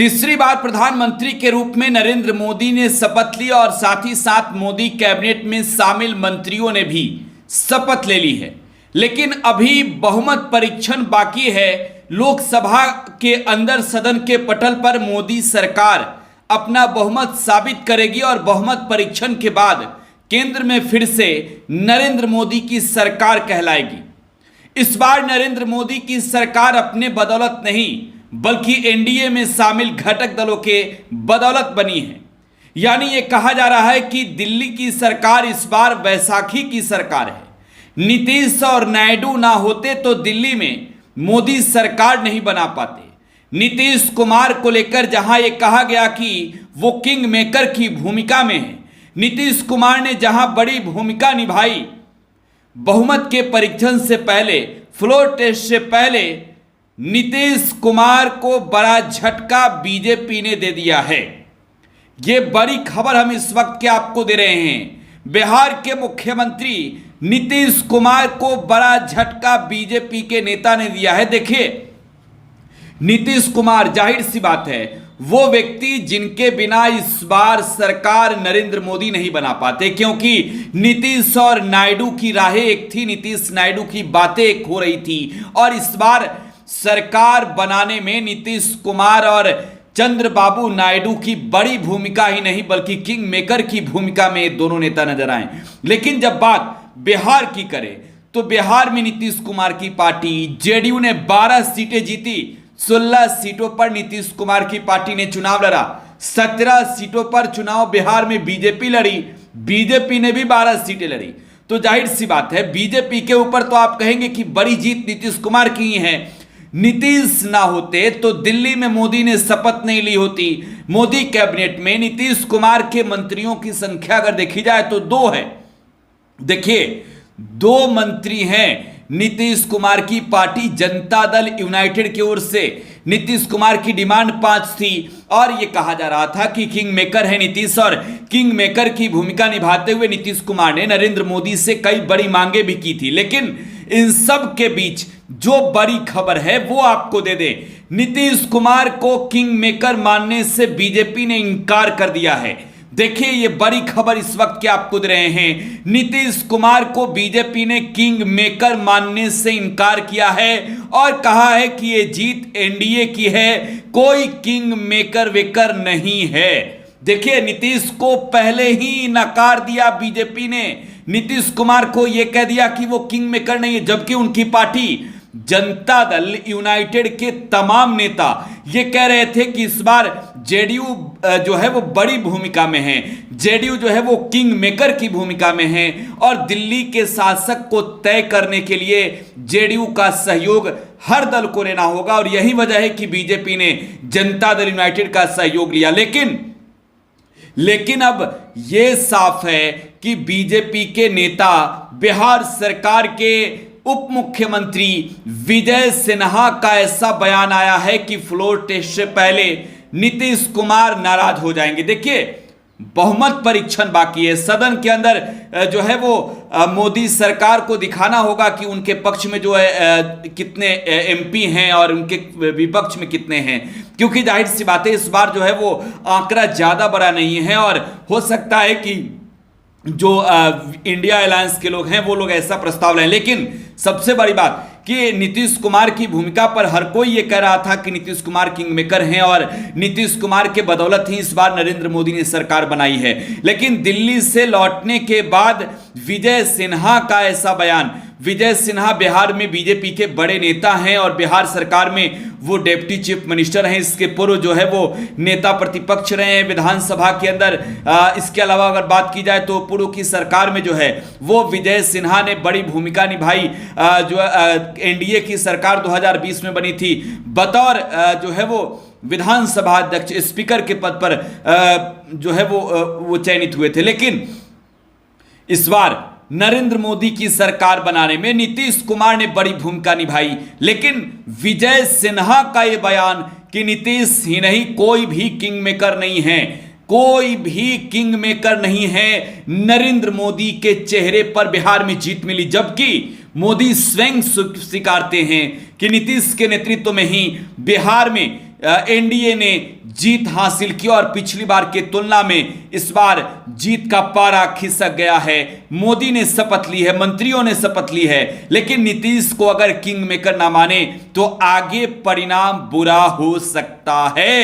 तीसरी बार प्रधानमंत्री के रूप में नरेंद्र मोदी ने शपथ ली और साथ ही साथ मोदी कैबिनेट में शामिल मंत्रियों ने भी शपथ ले ली है। लेकिन अभी बहुमत परीक्षण बाकी है। लोकसभा के अंदर सदन के पटल पर मोदी सरकार अपना बहुमत साबित करेगी और बहुमत परीक्षण के बाद केंद्र में फिर से नरेंद्र मोदी की सरकार कहलाएगी। इस बार नरेंद्र मोदी की सरकार अपने बदौलत नहीं बल्कि एनडीए में शामिल घटक दलों के बदौलत बनी है। यानी यह कहा जा रहा है कि दिल्ली की सरकार इस बार बैसाखी की सरकार है। नीतीश और नायडू ना होते तो दिल्ली में मोदी सरकार नहीं बना पाते। नीतीश कुमार को लेकर जहां यह कहा गया कि वो किंग मेकर की भूमिका में है, नीतीश कुमार ने जहां बड़ी भूमिका निभाई, बहुमत के परीक्षण से पहले, फ्लोर टेस्ट से पहले नीतीश कुमार को बड़ा झटका बीजेपी ने दे दिया है। ये बड़ी खबर हम इस वक्त के आपको दे रहे हैं। बिहार के मुख्यमंत्री नीतीश कुमार को बड़ा झटका बीजेपी के नेता ने दिया है। देखिए, नीतीश कुमार जाहिर सी बात है वो व्यक्ति जिनके बिना इस बार सरकार नरेंद्र मोदी नहीं बना पाते, क्योंकि नीतीश और नायडू की राहें एक थी, नीतीश नायडू की बातें एक हो रही थी। और इस बार सरकार बनाने में नीतीश कुमार और चंद्रबाबू नायडू की बड़ी भूमिका ही नहीं बल्कि किंग मेकर की भूमिका में दोनों नेता नजर आए। लेकिन जब बात बिहार की करें तो बिहार में नीतीश कुमार की पार्टी जेडीयू ने 12 सीटें जीती। 16 सीटों पर नीतीश कुमार की पार्टी ने चुनाव लड़ा। 17 सीटों पर चुनाव बिहार में बीजेपी लड़ी, बीजेपी ने भी 12 सीटें लड़ी। तो जाहिर सी बात है बीजेपी के ऊपर तो आप कहेंगे कि बड़ी जीत नीतीश कुमार की ही है। नीतीश ना होते तो दिल्ली में मोदी ने शपथ नहीं ली होती। मोदी कैबिनेट में नीतीश कुमार के मंत्रियों की संख्या अगर देखी जाए तो 2 है। देखिए, 2 मंत्री हैं। नीतीश कुमार की पार्टी जनता दल यूनाइटेड की ओर से नीतीश कुमार की डिमांड 5 थी और यह कहा जा रहा था कि किंग मेकर है नीतीश और किंग मेकर की भूमिका निभाते हुए नीतीश कुमार ने नरेंद्र मोदी से कई बड़ी मांगे भी की थी। लेकिन इन सब के बीच जो बड़ी खबर है वो आपको दे दे, नीतीश कुमार को किंग मेकर मानने से बीजेपी ने इंकार कर दिया है। देखिए, ये बड़ी खबर इस वक्त के आपको दे रहे हैं। नीतीश कुमार को बीजेपी ने किंग मेकर मानने से इंकार किया है और कहा है कि ये जीत एनडीए की है, कोई किंग मेकर वेकर नहीं है। देखिए, नीतीश को पहले ही नकार दिया बीजेपी ने। नीतीश कुमार को यह कह दिया कि वो किंग मेकर नहीं है, जबकि उनकी पार्टी जनता दल यूनाइटेड के तमाम नेता ये कह रहे थे कि इस बार जेडीयू जो है वो बड़ी भूमिका में है, जेडीयू जो है वो किंग मेकर की भूमिका में है और दिल्ली के शासक को तय करने के लिए जेडीयू का सहयोग हर दल को लेना होगा। और यही वजह है कि बीजेपी ने जनता दल यूनाइटेड का सहयोग लिया। लेकिन अब यह साफ है कि बीजेपी के नेता बिहार सरकार के उप मुख्यमंत्री विजय सिन्हा का ऐसा बयान आया है कि फ्लोर टेस्ट से पहले नीतीश कुमार नाराज हो जाएंगे। देखिए, बहुमत परीक्षण बाकी है। सदन के अंदर जो है वो मोदी सरकार को दिखाना होगा कि उनके पक्ष में जो है कितने एमपी हैं और उनके विपक्ष में कितने हैं, क्योंकि जाहिर सी बात है इस बार जो है वो आंकड़ा ज्यादा बड़ा नहीं है और हो सकता है कि जो इंडिया अलायंस के लोग हैं वो लोग ऐसा प्रस्ताव लाएं। लेकिन सबसे बड़ी बात कि नीतीश कुमार की भूमिका पर हर कोई ये कह रहा था कि नीतीश कुमार किंग मेकर हैं और नीतीश कुमार के बदौलत ही इस बार नरेंद्र मोदी ने सरकार बनाई है। लेकिन दिल्ली से लौटने के बाद विजय सिन्हा का ऐसा बयान, विजय सिन्हा बिहार में बीजेपी के बड़े नेता हैं और बिहार सरकार में वो डिप्टी चीफ मिनिस्टर हैं। इसके पूर्व जो है वो नेता प्रतिपक्ष रहे हैं विधानसभा के अंदर। इसके अलावा अगर बात की जाए तो पूर्व की सरकार में जो है वो विजय सिन्हा ने बड़ी भूमिका निभाई। जो एनडीए की सरकार 2020 में बनी थी, बतौर जो है वो विधानसभा अध्यक्ष स्पीकर के पद पर जो है वो चयनित हुए थे। लेकिन इस बार नरेंद्र मोदी की सरकार बनाने में नीतीश कुमार ने बड़ी भूमिका निभाई। लेकिन विजय सिन्हा का यह बयान कि नीतीश ही नहीं कोई भी किंग मेकर नहीं है, कोई भी किंग मेकर नहीं है, नरेंद्र मोदी के चेहरे पर बिहार में जीत मिली। जबकि मोदी स्वयं स्वीकारते हैं कि नीतीश के नेतृत्व में ही बिहार में एनडीए ने जीत हासिल की और पिछली बार की तुलना में इस बार जीत का पारा खिसक गया है। मोदी ने शपथ ली है, मंत्रियों ने शपथ ली है, लेकिन नीतीश को अगर किंग मेकर ना माने तो आगे परिणाम बुरा हो सकता है।